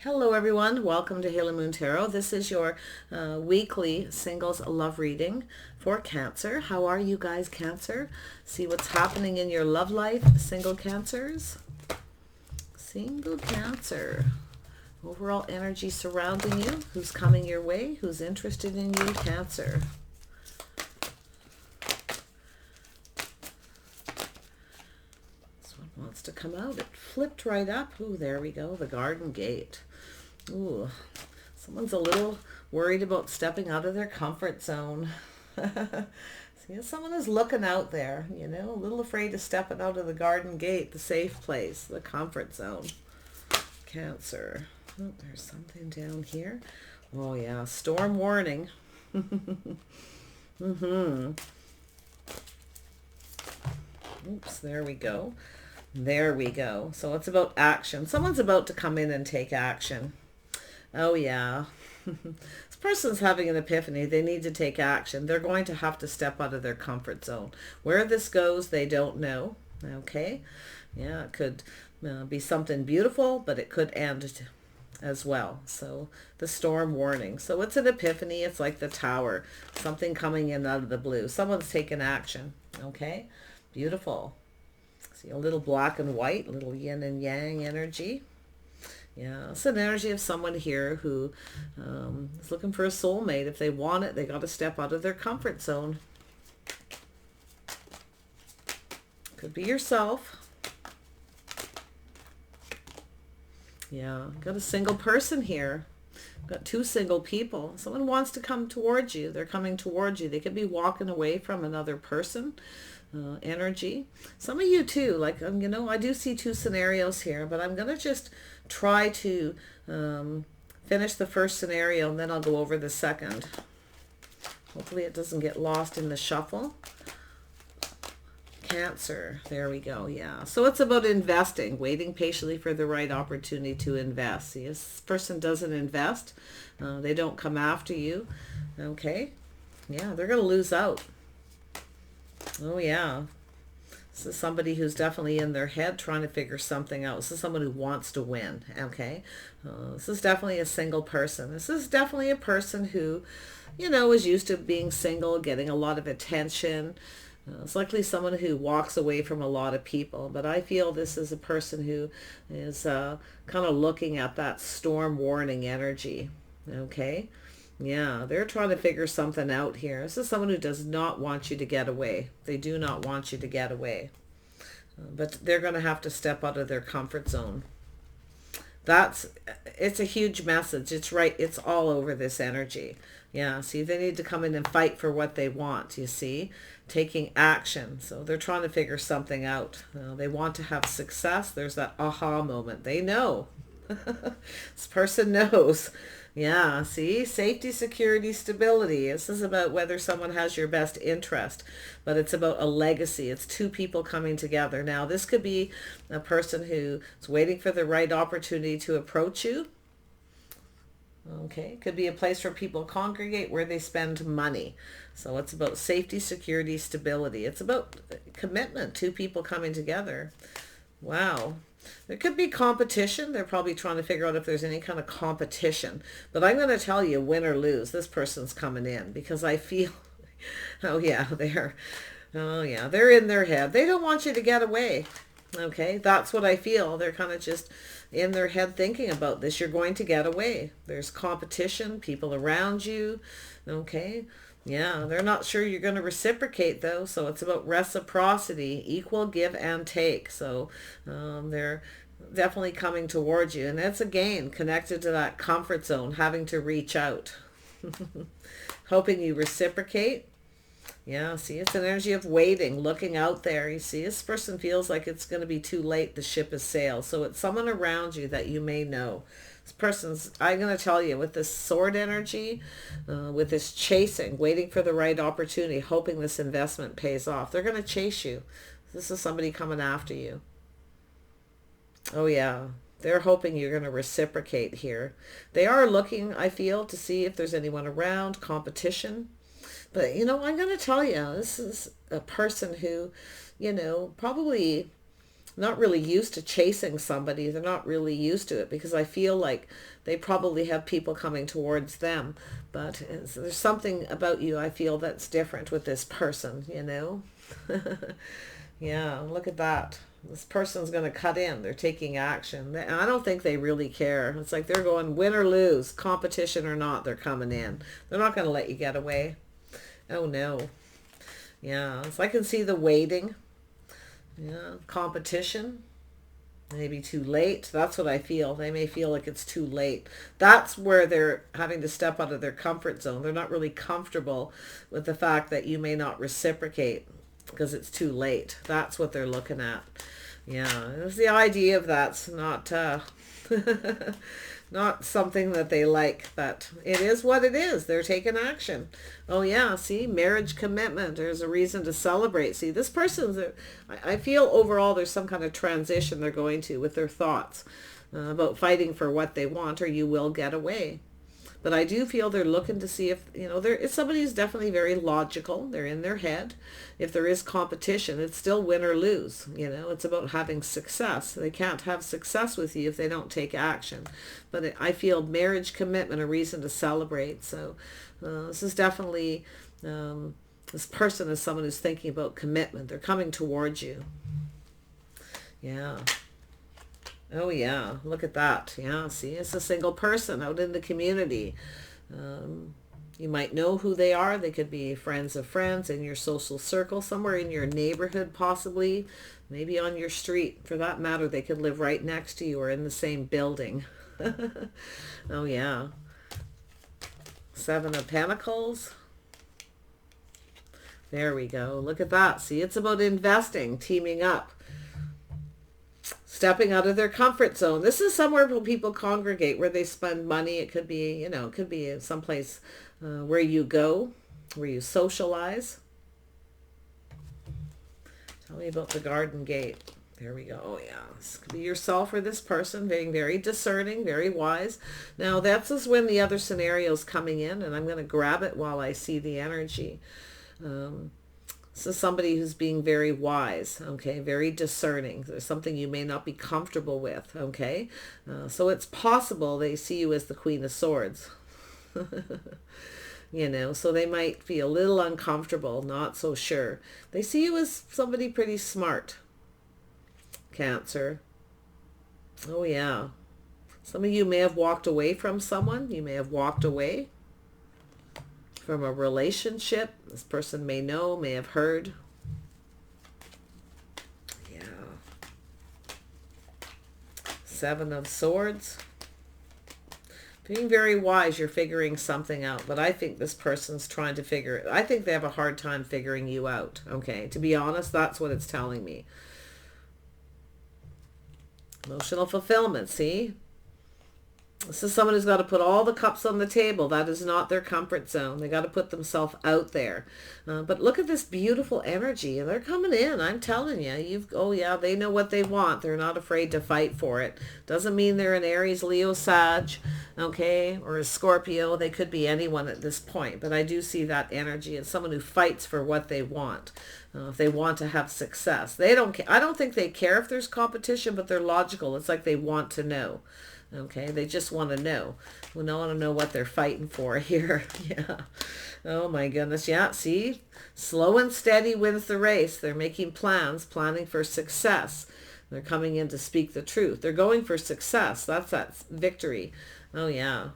Hello everyone, welcome to Halo Moon Tarot. This is your weekly singles love reading for Cancer. How are you guys, Cancer? See what's happening in your love life, single Cancers. Single Cancer. Overall energy surrounding you. Who's coming your way? Who's interested in you, Cancer? This one wants to come out. It flipped right up. Ooh, there we go. The Garden Gate. Ooh, someone's a little worried about stepping out of their comfort zone. See, someone is looking out there, you know, a little afraid of stepping out of the Garden Gate, the safe place, the comfort zone. Cancer. Oh, there's something down here. Oh, yeah, storm warning. Oops, there we go. There we go. So it's about action. Someone's about to come in and take action. Oh, yeah. This person's having an epiphany. They need to take action. They're going to have to step out of their comfort zone. Where this goes, they don't know. Okay? Yeah, it could be something beautiful, but it could end as well. So the storm warning. So it's an epiphany. It's like the Tower. Something coming in out of the blue. Someone's taken action. Okay? Beautiful. See a little black and white, little yin and yang energy. Yeah, it's an energy of someone here who is looking for a soulmate. If they want it, they got to step out of their comfort zone. Could be yourself. Yeah, got a single person here. Got two single people. Someone wants to come towards you. They're coming towards you. They could be walking away from another person. Energy. Some of you too, like, you know, I do see two scenarios here, but I'm going to just try to finish the first scenario and then I'll go over the second. Hopefully it doesn't get lost in the shuffle. Cancer. There we go. Yeah. So it's about investing, waiting patiently for the right opportunity to invest. See, if this person doesn't invest, they don't come after you. Okay. Yeah, they're going to lose out. Oh, yeah. This is somebody who's definitely in their head trying to figure something out. This is someone who wants to win, okay? This is definitely a single person. This is definitely a person who, you know, is used to being single, getting a lot of attention. It's likely someone who walks away from a lot of people. But I feel this is a person who is kind of looking at that storm warning energy, okay? Yeah, they're trying to figure something out here. This is someone who does not want you to get away. They do not want you to get away. But they're going to have to step out of their comfort zone. It's a huge message. It's right. It's all over this energy. Yeah, see, they need to come in and fight for what they want, you see, taking action. So they're trying to figure something out. They want to have success. There's that aha moment. They know. This person knows. Yeah, see, safety, security, stability. This is about whether someone has your best interest, but it's about a legacy. It's two people coming together. Now, this could be a person who is waiting for the right opportunity to approach you. Okay, could be a place where people congregate, where they spend money. So it's about safety, security, stability. It's about commitment, two people coming together. Wow. There could be competition. They're probably trying to figure out if there's any kind of competition. But I'm going to tell you, win or lose, this person's coming in because I feel, oh yeah, they're in their head. They don't want you to get away. Okay, that's what I feel. They're kind of just in their head thinking about this. You're going to get away. There's competition, people around you. Okay. Yeah, they're not sure you're going to reciprocate though, so it's about reciprocity, equal give and take. So they're definitely coming towards you, and that's again connected to that comfort zone, having to reach out, hoping you reciprocate. Yeah, see, it's an energy of waiting, looking out there. You see, this person feels like it's going to be too late. The ship has sailed. So it's someone around you that you may know. This person's, I'm going to tell you, with this sword energy, with this chasing, waiting for the right opportunity, hoping this investment pays off. They're going to chase you. This is somebody coming after you. Oh, yeah. They're hoping you're going to reciprocate here. They are looking, I feel, to see if there's anyone around, competition. But, you know, I'm going to tell you, this is a person who, you know, probably not really used to chasing somebody. They're not really used to it, because I feel like they probably have people coming towards them. But there's something about you, I feel, that's different with this person, you know? Yeah, look at that. This person's going to cut in. They're taking action. I don't think they really care. It's like they're going win or lose, competition or not, they're coming in. They're not going to let you get away. Oh no. Yeah, so I can see the waiting. Yeah, competition. Maybe too late. That's what I feel. They may feel like it's too late. That's where they're having to step out of their comfort zone. They're not really comfortable with the fact that you may not reciprocate because it's too late. That's what they're looking at. Yeah, it's the idea of that's not not something that they like, but it is what it is. They're taking action. Oh yeah, see, marriage commitment. There's a reason to celebrate. See, this person's, I feel overall there's some kind of transition they're going to with their thoughts about fighting for what they want, or you will get away. But I do feel they're looking to see if, it's somebody who's definitely very logical. They're in their head. If there is competition, it's still win or lose. It's about having success. They can't have success with you if they don't take action. But I feel marriage commitment, a reason to celebrate. So this is definitely, this person is someone who's thinking about commitment. They're coming towards you. Yeah. Oh yeah, look at that. Yeah, see, it's a single person out in the community. You might know who they are. They could be friends of friends in your social circle, somewhere in your neighborhood possibly, maybe on your street. For that matter, they could live right next to you or in the same building. Oh yeah. Seven of Pentacles. There we go. Look at that. See, it's about investing, teaming up. Stepping out of their comfort zone. This is somewhere where people congregate, where they spend money. It could be, it could be someplace where you go, where you socialize. Tell me about the Garden Gate. There we go. Oh yeah, this could be yourself or this person, being very discerning, very wise. Now that's just when the other scenario's coming in, and I'm going to grab it while I see the energy. This is somebody who's being very wise, okay, very discerning. There's something you may not be comfortable with, okay? So it's possible they see you as the Queen of Swords. So they might feel a little uncomfortable, not so sure. They see you as somebody pretty smart. Cancer. Oh yeah. Some of you may have walked away from someone. You may have walked away from a relationship. This person may know, may have heard. Yeah. Seven of Swords. Being very wise, you're figuring something out. But I think this person's trying to figure it. I think they have a hard time figuring you out. Okay, to be honest, that's what it's telling me. Emotional fulfillment, see? This is someone who's got to put all the cups on the table. That is not their comfort zone. They got to put themselves out there. But look at this beautiful energy. They're coming in. I'm telling you. Oh yeah, they know what they want. They're not afraid to fight for it. Doesn't mean they're an Aries, Leo, Sag, okay, or a Scorpio. They could be anyone at this point. But I do see that energy. It's someone who fights for what they want. If they want to have success. They don't. I don't think they care if there's competition, but they're logical. It's like they want to know. Okay, they just want to know. We don't want to know what they're fighting for here. Yeah. Oh my goodness. Yeah, see? Slow and steady wins the race. They're making plans, planning for success. They're coming in to speak the truth. They're going for success. That's that victory. Oh yeah.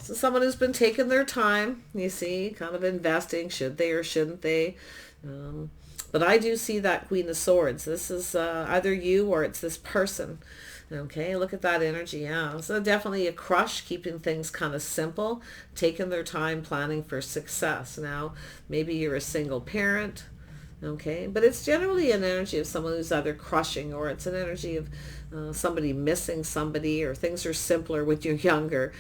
So someone who's been taking their time, you see, kind of investing. Should they or shouldn't they? But I do see that Queen of Swords. This is either you or it's this person. Okay, look at that energy. Yeah, so definitely a crush, keeping things kind of simple, taking their time, planning for success. Now, maybe you're a single parent, okay, but it's generally an energy of someone who's either crushing, or it's an energy of somebody missing somebody, or things are simpler when you're younger.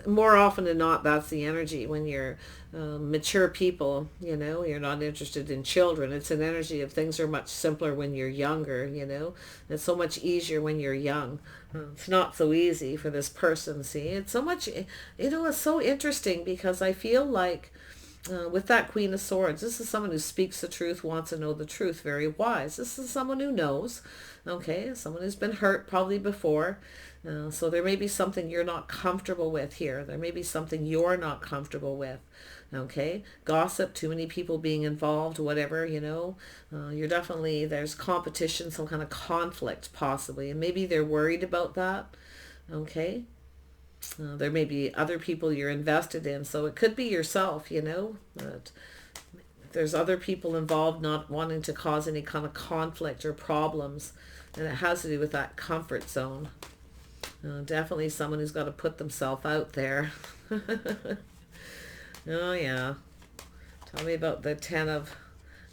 More often than not, that's the energy when you're mature people, you're not interested in children. It's an energy of things are much simpler when you're younger, It's so much easier when you're young. It's not so easy for this person, see? It's so much, it's so interesting because I feel like With that Queen of Swords, this is someone who speaks the truth, wants to know the truth, very wise. This is someone who knows, okay, someone who's been hurt probably before. So there may be something you're not comfortable with here. There may be something you're not comfortable with. Okay, gossip, too many people being involved, whatever, you're definitely, there's competition, some kind of conflict possibly, and maybe they're worried about that. Okay, there may be other people you're invested in, so it could be yourself, but there's other people involved not wanting to cause any kind of conflict or problems, and it has to do with that comfort zone. Definitely someone who's got to put themselves out there. Oh yeah, tell me about the 10 of,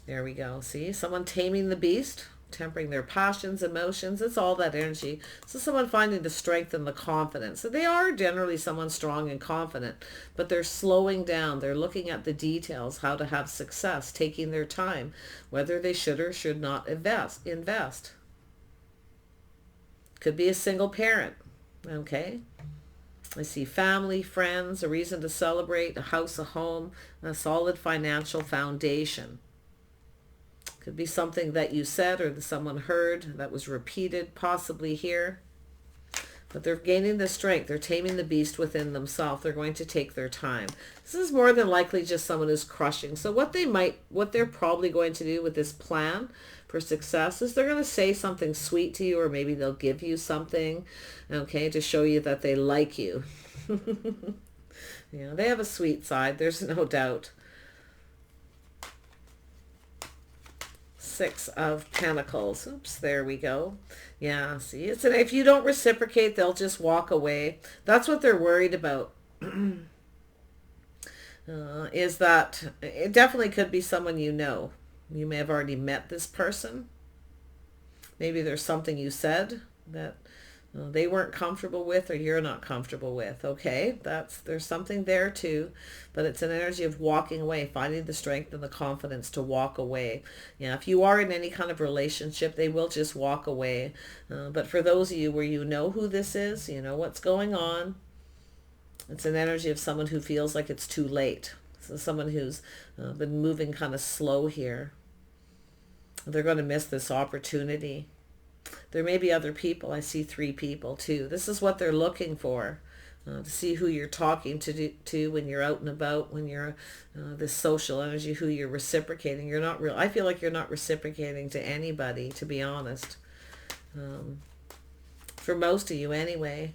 there we go, see, someone taming the beast, tempering their passions, emotions. It's all that energy. So someone finding the strength and the confidence. So they are generally someone strong and confident, but they're slowing down. They're looking at the details, how to have success, taking their time, whether they should or should not invest. Could be a single parent. Okay. I see family, friends, a reason to celebrate, a house, a home, a solid financial foundation. Could be something that you said or that someone heard that was repeated, possibly here. But they're gaining the strength. They're taming the beast within themselves. They're going to take their time. This is more than likely just someone who's crushing. So what they're probably going to do with this plan for success is they're going to say something sweet to you, or maybe they'll give you something, okay, to show you that they like you. They have a sweet side. There's no doubt. 6 of Pentacles. Oops, there we go. Yeah, see, if you don't reciprocate, they'll just walk away. That's what they're worried about. Is that it definitely could be someone you know. You may have already met this person. Maybe there's something you said that they weren't comfortable with, or you're not comfortable with. Okay, there's something there too, but it's an energy of walking away, finding the strength and the confidence to walk away. If you are in any kind of relationship, they will just walk away. But for those of you where you know who this is, you know what's going on, it's an energy of someone who feels like it's too late. So someone who's been moving kind of slow here. They're going to miss this opportunity. There may be other people. I see 3 people too. This is what they're looking for, to see who you're talking to when you're out and about, when you're this social energy, who you're reciprocating. You're not real. I feel like you're not reciprocating to anybody, to be honest. For most of you anyway.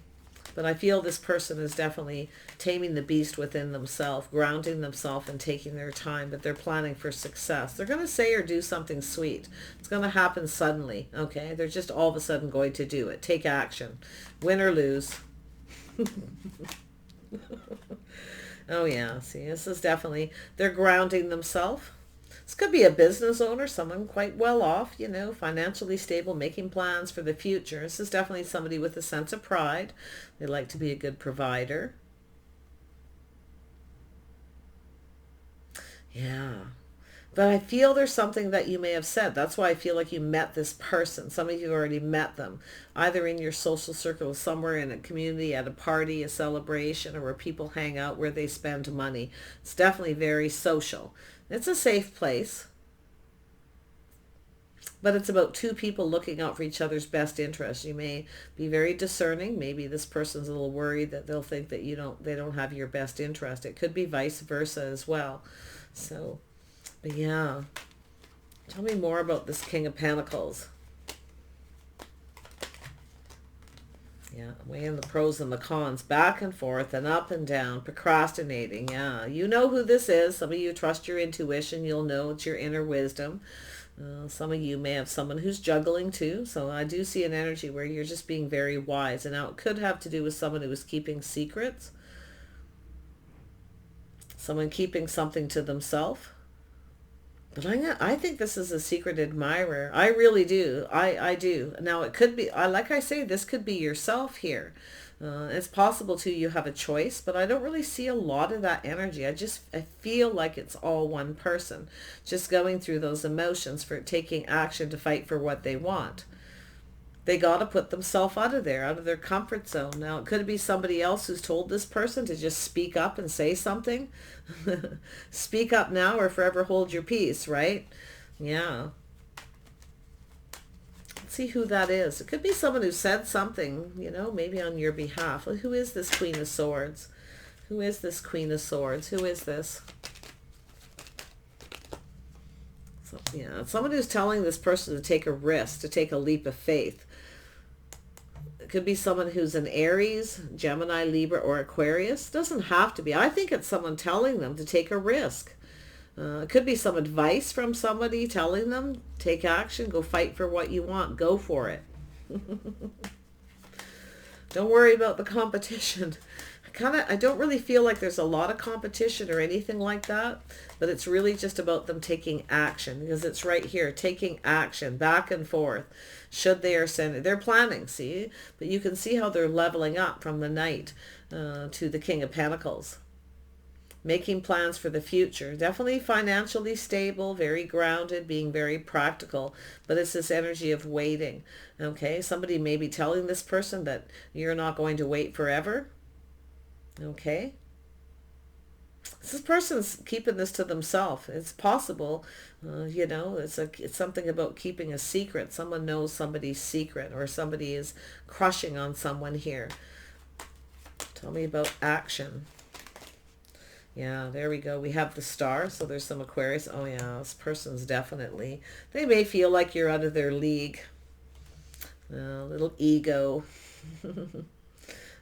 But I feel this person is definitely taming the beast within themselves, grounding themselves and taking their time, but they're planning for success. They're going to say or do something sweet. It's going to happen suddenly, okay? They're just all of a sudden going to do it. Take action. Win or lose. Oh yeah, see, this is definitely, they're grounding themselves. This could be a business owner, someone quite well off, financially stable, making plans for the future. This is definitely somebody with a sense of pride. They like to be a good provider. Yeah. But I feel there's something that you may have said. That's why I feel like you met this person. Some of you already met them, either in your social circle, somewhere in a community, at a party, a celebration, or where people hang out, where they spend money. It's definitely very social. It's a safe place. But it's about 2 people looking out for each other's best interests. You may be very discerning. Maybe this person's a little worried that they'll think that they don't have your best interest. It could be vice versa as well. So, but yeah. Tell me more about this King of Pentacles. Yeah, weighing the pros and the cons, back and forth and up and down, procrastinating. Yeah, you know who this is. Some of you trust your intuition. You'll know it's your inner wisdom. Some of you may have someone who's juggling too. So I do see an energy where you're just being very wise. And now it could have to do with someone who is keeping secrets. Someone keeping something to themselves. But I think this is a secret admirer. I really do. I do. Now it could be, like I say, this could be yourself here. It's possible too you have a choice, but I don't really see a lot of that energy. I feel like it's all one person, just going through those emotions for taking action to fight for what they want. They got to put themselves out of there, out of their comfort zone. Now, it could be somebody else who's told this person to just speak up and say something. Speak up now or forever hold your peace, right? Yeah. Let's see who that is. It could be someone who said something, you know, maybe on your behalf. Well, who is this Queen of Swords? Who is this Queen of Swords? Who is this? So, yeah, it's someone who's telling this person to take a risk, to take a leap of faith. It could be someone who's an Aries, Gemini, Libra, or Aquarius. Doesn't have to be. I think it's someone telling them to take a risk. It could be some advice from somebody telling them, take action, go fight for what you want, go for it. Don't worry about the competition. I don't really feel like there's a lot of competition or anything like that, but it's really just about them taking action, because it's right here, taking action, back and forth. Should they or send it? They're planning, see? But you can see how they're leveling up from the Knight to the King of Pentacles. Making plans for the future. Definitely financially stable, very grounded, being very practical. But it's this energy of waiting. Okay, somebody may be telling this person that you're not going to wait forever. Okay. This person's keeping this to themselves. It's possible, you know, it's something about keeping a secret. Someone knows somebody's secret, or somebody is crushing on someone here. Tell me about action. Yeah, there we go. We have the Star, so there's some Aquarius. Oh yeah, this person's definitely, they may feel like you're out of their league. A little ego.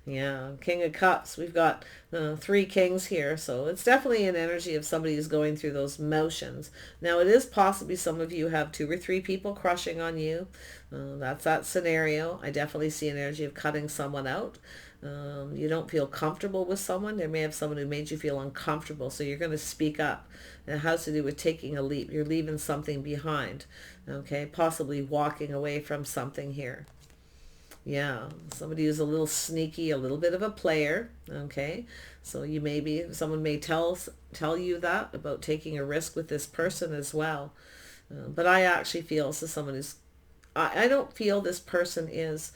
Yeah, King of Cups. We've got 3 kings here, so it's definitely an energy of somebody who's going through those motions. Now, it is possibly some of you have 2 or 3 people crushing on you. That's that scenario. I definitely see an energy of cutting someone out. You don't feel comfortable with someone. There may have someone who made you feel uncomfortable, so you're going to speak up. And it has to do with taking a leap. You're leaving something behind, okay? Possibly walking away from something here. Yeah, somebody who's a little sneaky, a little bit of a player, okay? So you someone may tell you that about taking a risk with this person as well. But I actually feel this is someone who's, I don't feel this person is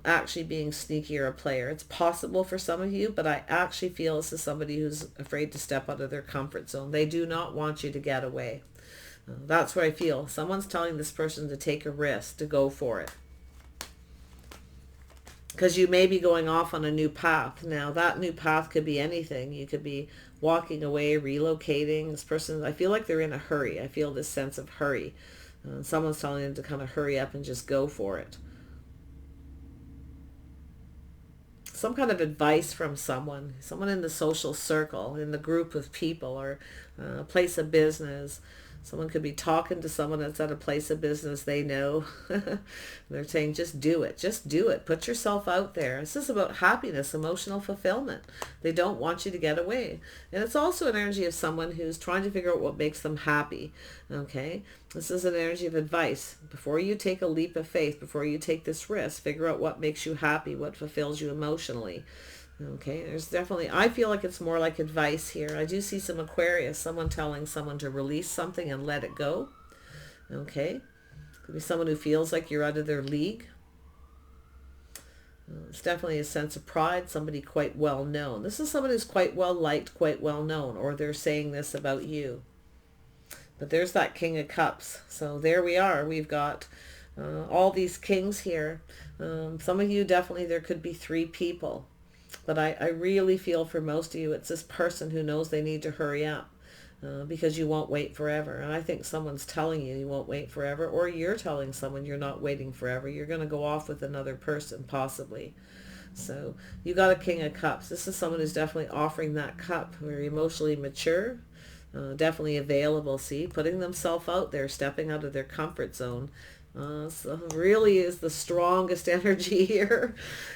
actually being sneaky or a player. It's possible for some of you, but I actually feel this is somebody who's afraid to step out of their comfort zone. They do not want you to get away. That's what I feel. Someone's telling this person to take a risk, to go for it. Because you may be going off on a new path. Now, that new path could be anything. You could be walking away, relocating. This person, I feel like they're in a hurry. I feel this sense of hurry. Someone's telling them to kind of hurry up and just go for it. Some kind of advice from someone in the social circle, in the group of people, or a place of business. Someone could be talking to someone that's at a place of business they know. They're saying, just do it. Just do it. Put yourself out there. This is about happiness, emotional fulfillment. They don't want you to get away. And it's also an energy of someone who's trying to figure out what makes them happy. Okay? This is an energy of advice. Before you take a leap of faith, before you take this risk, figure out what makes you happy, what fulfills you emotionally. Okay, there's definitely, I feel like it's more like advice here. I do see some Aquarius, someone telling someone to release something and let it go. Okay, could be someone who feels like you're out of their league. It's definitely a sense of pride, somebody quite well known. This is someone who's quite well liked, quite well known, or they're saying this about you. But there's that King of Cups. So there we are. We've got all these kings here. Some of you definitely, there could be 3 people. But I really feel for most of you, it's this person who knows they need to hurry up because you won't wait forever. And I think someone's telling you won't wait forever, or you're telling someone you're not waiting forever. You're going to go off with another person, possibly. So you got a King of Cups. This is someone who's definitely offering that cup, very emotionally mature, definitely available, see, putting themselves out there, stepping out of their comfort zone. So really is the strongest energy here.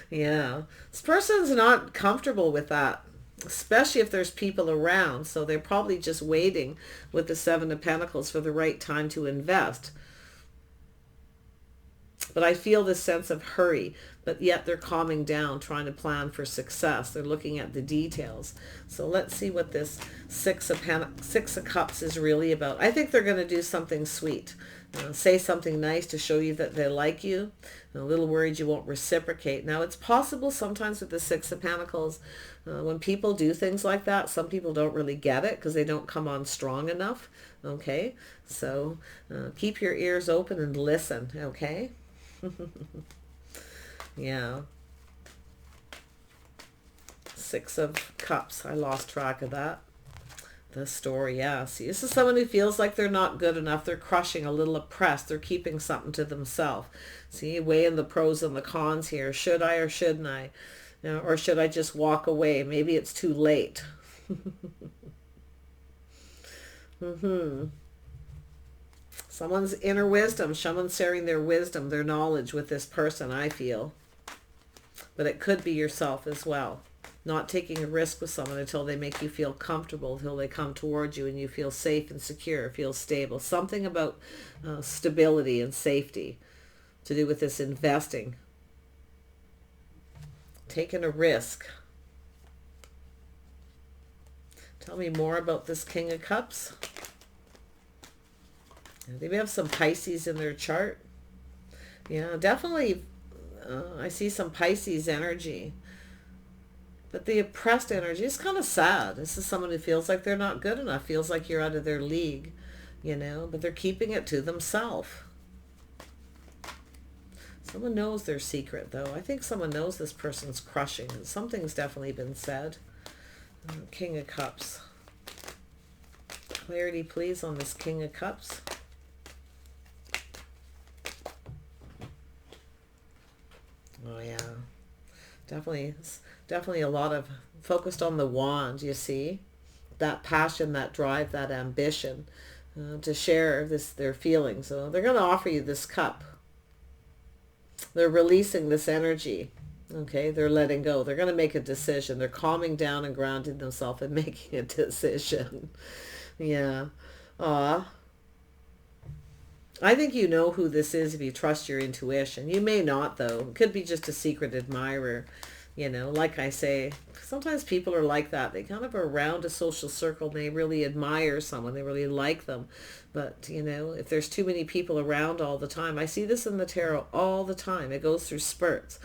Yeah, this person's not comfortable with that, especially if there's people around. So they're probably just waiting with the 7 of Pentacles for the right time to invest. But I feel this sense of hurry, but yet they're calming down, trying to plan for success. They're looking at the details. So let's see what this Six of Cups is really about. I think they're going to do something sweet. say something nice to show you that they like you. A little worried you won't reciprocate. Now, it's possible sometimes with the Six of Pentacles, when people do things like that, some people don't really get it because they don't come on strong enough. Okay, so keep your ears open and listen. Okay. Yeah. Six of Cups. I lost track of that. The story, yeah. See, this is someone who feels like they're not good enough. They're crushing, a little oppressed. They're keeping something to themselves. See, weighing the pros and the cons here. Should I or shouldn't I? You know, or should I just walk away? Maybe it's too late. Someone's inner wisdom. Someone's sharing their wisdom, their knowledge with this person, I feel. But it could be yourself as well. Not taking a risk with someone until they make you feel comfortable, until they come towards you and you feel safe and secure, feel stable. Something about stability and safety to do with this investing. Taking a risk. Tell me more about this King of Cups. They may have some Pisces in their chart. Yeah, definitely. I see some Pisces energy. But the oppressed energy is kind of sad. This is someone who feels like they're not good enough, feels like you're out of their league, you know, but they're keeping it to themselves. Someone knows their secret, though. I think someone knows this person's crushing. Something's definitely been said. King of Cups. Clarity, please, on this King of Cups. Oh, yeah. Definitely a lot of focused on the wand, you see. That passion, that drive, that ambition to share their feelings. So they're going to offer you this cup. They're releasing this energy. Okay, they're letting go. They're going to make a decision. They're calming down and grounding themselves and making a decision. Yeah. I think you know who this is if you trust your intuition. You may not, though. It could be just a secret admirer. You know, like I say, sometimes people are like that. They kind of are around a social circle. They really admire someone. They really like them. But, you know, if there's too many people around all the time, I see this in the tarot all the time. It goes through spurts.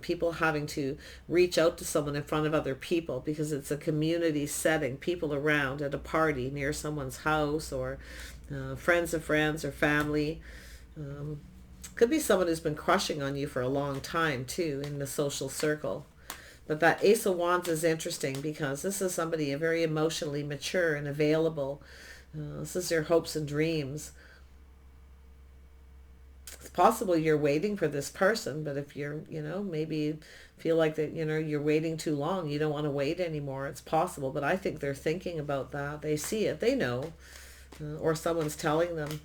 People having to reach out to someone in front of other people because it's a community setting. People around at a party near someone's house or friends of friends or family. Could be someone who's been crushing on you for a long time too in the social circle. But that Ace of Wands is interesting because this is somebody very emotionally mature and available. This is their hopes and dreams. It's possible you're waiting for this person, but if you're, you know, maybe feel like that, you know, you're waiting too long, you don't want to wait anymore, it's possible. But I think they're thinking about that. They see it, they know, or someone's telling them.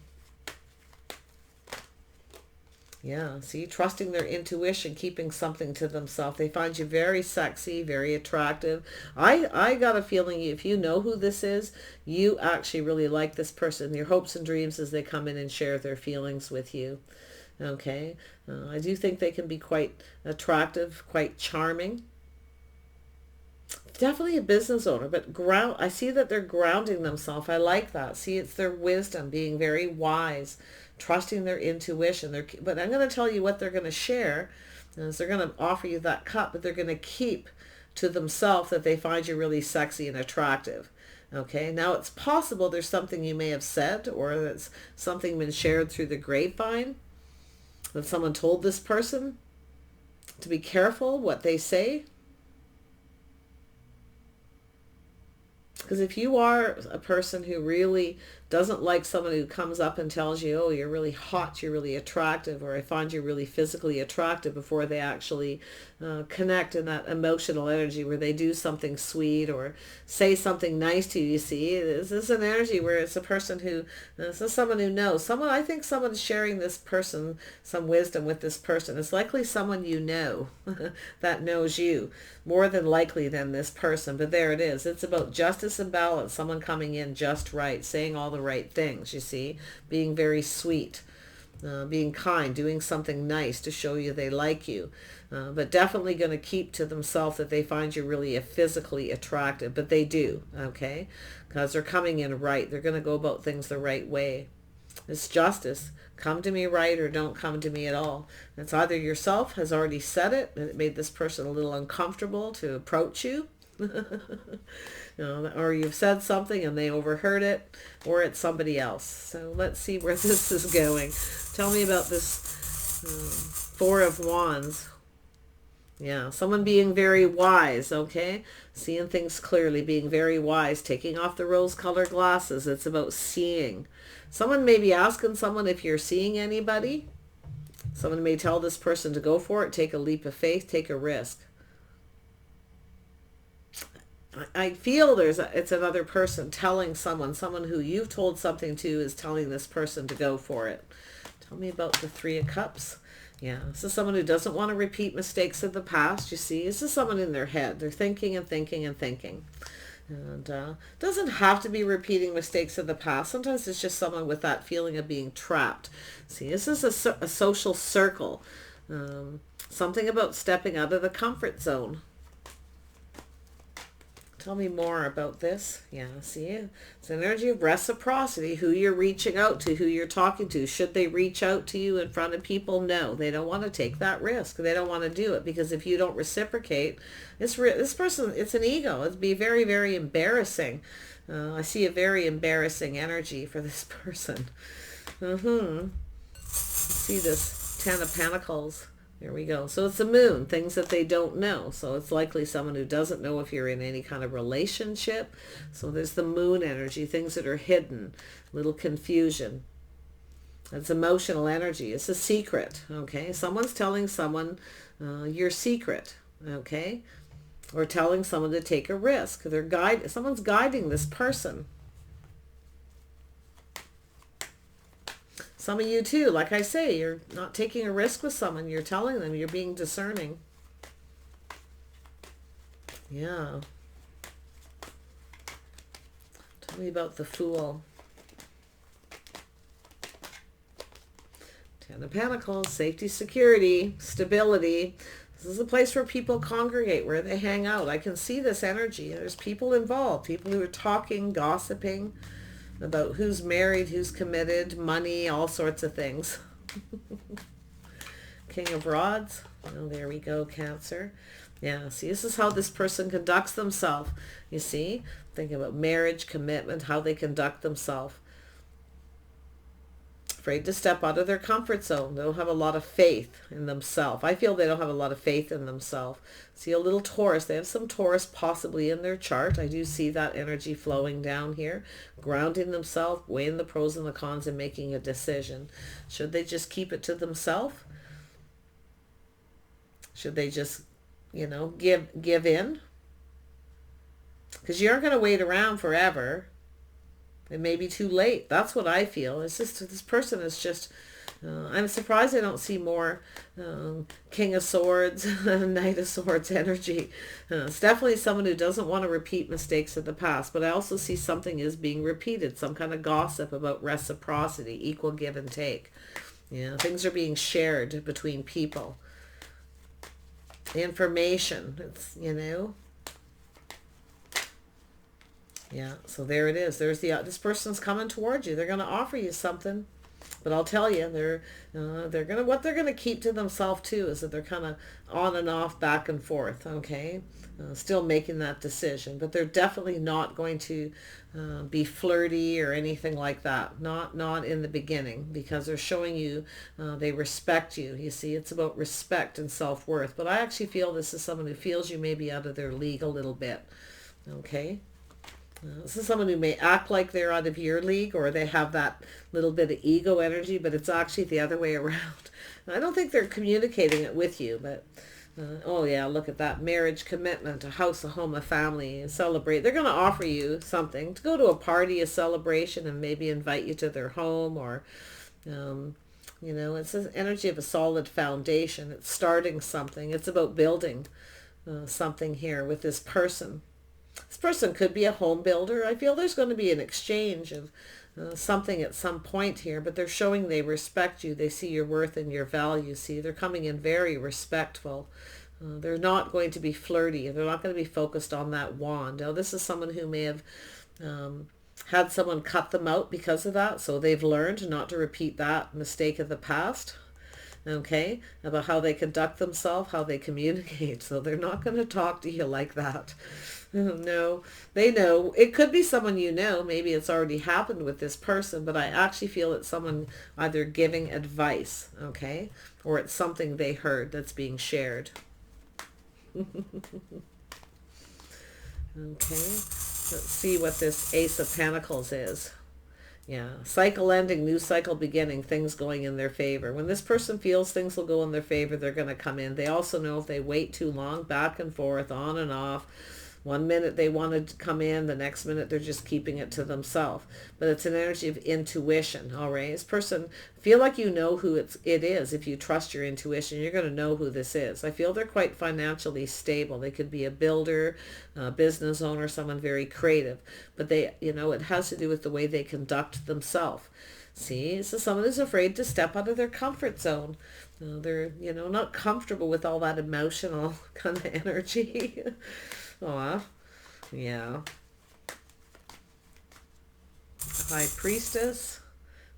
Yeah, see, trusting their intuition, keeping something to themselves. They find you very sexy, very attractive. I got a feeling if you know who this is, you actually really like this person. Your hopes and dreams as they come in and share their feelings with you. Okay, I do think they can be quite attractive, quite charming. Definitely a business owner, but I see that they're grounding themselves. I like that. See, it's their wisdom, being very wise, trusting their intuition. But I'm going to tell you what they're going to share. Is they're going to offer you that cup, but they're going to keep to themselves that they find you really sexy and attractive. Okay, now it's possible there's something you may have said or that's something been shared through the grapevine that someone told this person to be careful what they say. Because if you are a person who really doesn't like someone who comes up and tells you, oh, you're really hot, you're really attractive, or I find you really physically attractive before they actually connect in that emotional energy where they do something sweet or say something nice to you, you see, this is an energy where it's a person who, this is someone who knows. I think someone's sharing this person some wisdom with this person. It's likely someone you know that knows you more than likely than this person. But there it is. It's about justice and balance, someone coming in just right, saying all the right things, you see, being very sweet, being kind, doing something nice to show you they like you, but definitely going to keep to themselves that they find you really physically attractive, but they do, okay, because they're coming in right. They're going to go about things the right way. It's justice. Come to me right or don't come to me at all. It's either yourself has already said it and it made this person a little uncomfortable to approach you. Or you've said something and they overheard it, or it's somebody else. So let's see where this is going. Tell me about this Four of Wands. Yeah, someone being very wise, okay? Seeing things clearly, being very wise, taking off the rose-colored glasses. It's about seeing. Someone may be asking someone if you're seeing anybody. Someone may tell this person to go for it, take a leap of faith, take a risk. I feel it's another person telling someone who you've told something to is telling this person to go for it. Tell me about the Three of Cups. Yeah, this is someone who doesn't want to repeat mistakes of the past, you see. This is someone in their head. They're thinking and thinking and thinking. And doesn't have to be repeating mistakes of the past. Sometimes it's just someone with that feeling of being trapped. See, this is a social circle. Something about stepping out of the comfort zone. Tell me more about this. Yeah, see, it's an energy of reciprocity. Who you're reaching out to, who you're talking to. Should they reach out to you in front of people? No, they don't want to take that risk. They don't want to do it because if you don't reciprocate, this person, it's an ego. It'd be very, very embarrassing. I see a very embarrassing energy for this person. See this Ten of Pentacles. There we go. So it's the moon, things that they don't know. So it's likely someone who doesn't know if you're in any kind of relationship. So there's the moon energy, things that are hidden, little confusion. It's emotional energy. It's a secret, okay? Someone's telling someone your secret, okay? Or telling someone to take a risk. Someone's guiding this person. Some of you too, like I say, you're not taking a risk with someone. You're telling them, you're being discerning. Yeah. Tell me about the Fool. Ten of Pentacles, safety, security, stability. This is a place where people congregate, where they hang out. I can see this energy. There's people involved, people who are talking, gossiping about who's married, who's committed, money, all sorts of things. King of Rods. Oh, there we go, Cancer. Yeah, see, this is how this person conducts themselves. You see, thinking about marriage, commitment, how they conduct themselves. Afraid to step out of their comfort zone. They don't have a lot of faith in themselves. I feel they don't have a lot of faith in themselves. See a little Taurus. They have some Taurus possibly in their chart. I do see that energy flowing down here. Grounding themselves, weighing the pros and the cons and making a decision. Should they just keep it to themselves? Should they just, give in? Because you aren't going to wait around forever. It may be too late. That's what I feel. It's just this person is just... I'm surprised I don't see more King of Swords, Knight of Swords energy. It's definitely someone who doesn't want to repeat mistakes of the past. But I also see something is being repeated. Some kind of gossip about reciprocity, equal give and take. Things are being shared between people. Information. It's, Yeah, so there it is. There's this person's coming towards you. They're going to offer you something, but I'll tell you, what they're gonna keep to themselves too is that they're kind of on and off, back and forth. Okay, still making that decision, but they're definitely not going to be flirty or anything like that. Not in the beginning, because they're showing you they respect you. You see, it's about respect and self-worth. But I actually feel this is someone who feels you may be out of their league a little bit. Okay. This is someone who may act like they're out of your league, or they have that little bit of ego energy, but it's actually the other way around. I don't think they're communicating it with you, but oh yeah, look at that. Marriage, commitment, a house, a home, a family, celebrate. They're going to offer you something, to go to a party, a celebration, and maybe invite you to their home, or it's an energy of a solid foundation. It's starting something. It's about building something here with this person. This person could be a home builder. I feel there's going to be an exchange of something at some point here, but they're showing they respect you. They see your worth and your value. See, they're coming in very respectful. They're not going to be flirty. They're not going to be focused on that wand. Now, this is someone who may have had someone cut them out because of that. So they've learned not to repeat that mistake of the past. Okay, about how they conduct themselves, how they communicate. So they're not going to talk to you like that. No, they know. It could be someone you know. Maybe it's already happened with this person, but I actually feel it's someone either giving advice, okay, or it's something they heard that's being shared. Okay, let's see what this Ace of Pentacles is. Yeah, cycle ending, new cycle beginning, things going in their favor. When this person feels things will go in their favor, they're going to come in. They also know if they wait too long, back and forth, on and off, one minute they want to come in, the next minute they're just keeping it to themselves. But it's an energy of intuition, all right? This person, feel like you know who it is. If you trust your intuition, you're going to know who this is. I feel they're quite financially stable. They could be a builder, a business owner, someone very creative. But they, it has to do with the way they conduct themselves. See, so someone is afraid to step out of their comfort zone. They're, not comfortable with all that emotional kind of energy. Aw, yeah. High Priestess.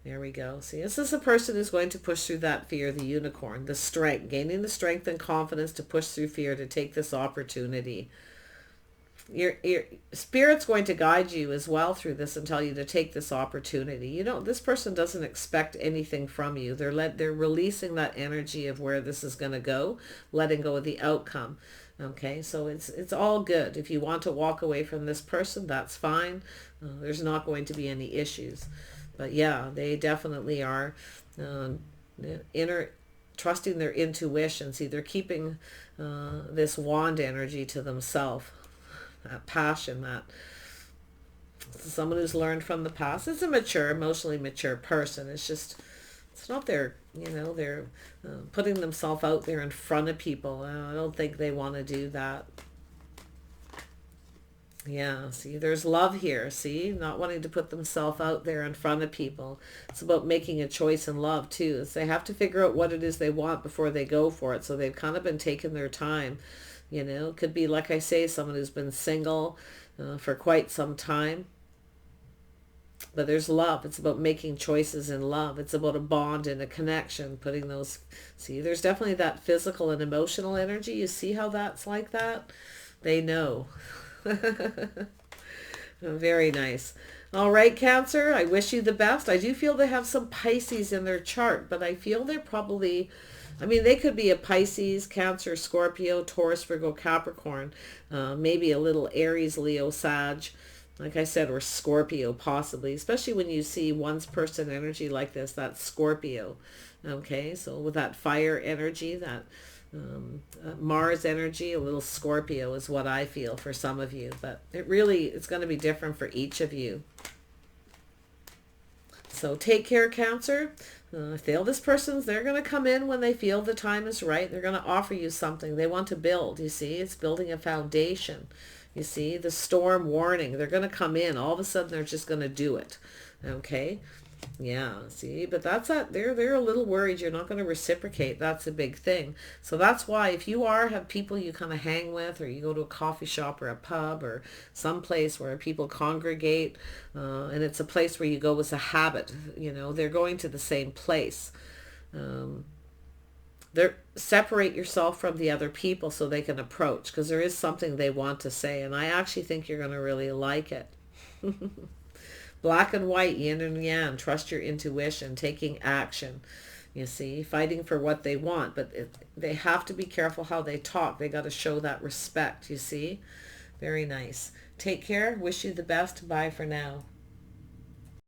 There we go. See, this is a person who's going to push through that fear, the unicorn, the strength, gaining the strength and confidence to push through fear, to take this opportunity. Your spirit's going to guide you as well through this and tell you to take this opportunity. This person doesn't expect anything from you. They're releasing that energy of where this is going to go, letting go of the outcome. Okay, so it's all good. If you want to walk away from this person, that's fine. There's not going to be any issues. But yeah, they definitely are trusting their intuition. See, they're keeping this wand energy to themselves. That passion, that someone who's learned from the past. It's a mature, emotionally mature person. It's not they're putting themselves out there in front of people. I don't think they want to do that. Yeah, see, there's love here. See, not wanting to put themselves out there in front of people. It's about making a choice in love too. They have to figure out what it is they want before they go for it. So they've kind of been taking their time. It could be, like I say, someone who's been single for quite some time. But there's love. It's about making choices in love. It's about a bond and a connection, putting those... See, there's definitely that physical and emotional energy. You see how that's like that? They know. Very nice. All right, Cancer, I wish you the best. I do feel they have some Pisces in their chart, but I feel they're probably... they could be a Pisces, Cancer, Scorpio, Taurus, Virgo, Capricorn, maybe a little Aries, Leo, Sag, like I said, or Scorpio possibly, especially when you see one's person energy like this, that's Scorpio. Okay, so with that fire energy, that Mars energy, a little Scorpio is what I feel for some of you, but it's going to be different for each of you. So take care, Cancer. Feel this person's, they're going to come in when they feel the time is right. They're going to offer you something. They want to build, you see. It's building a foundation. You see, the storm warning. They're going to come in. All of a sudden, they're just going to do it. Okay? Yeah, see, but that's that. They're a little worried you're not going to reciprocate. That's a big thing. So that's why if you have people you kind of hang with, or you go to a coffee shop or a pub or some place where people congregate, and it's a place where you go as a habit, they're going to the same place. Separate yourself from the other people so they can approach, because there is something they want to say, and I actually think you're going to really like it. Black and white, yin and yang, trust your intuition, taking action, you see, fighting for what they want, but they have to be careful how they talk. They got to show that respect, you see. Very nice. Take care. Wish you the best. Bye for now.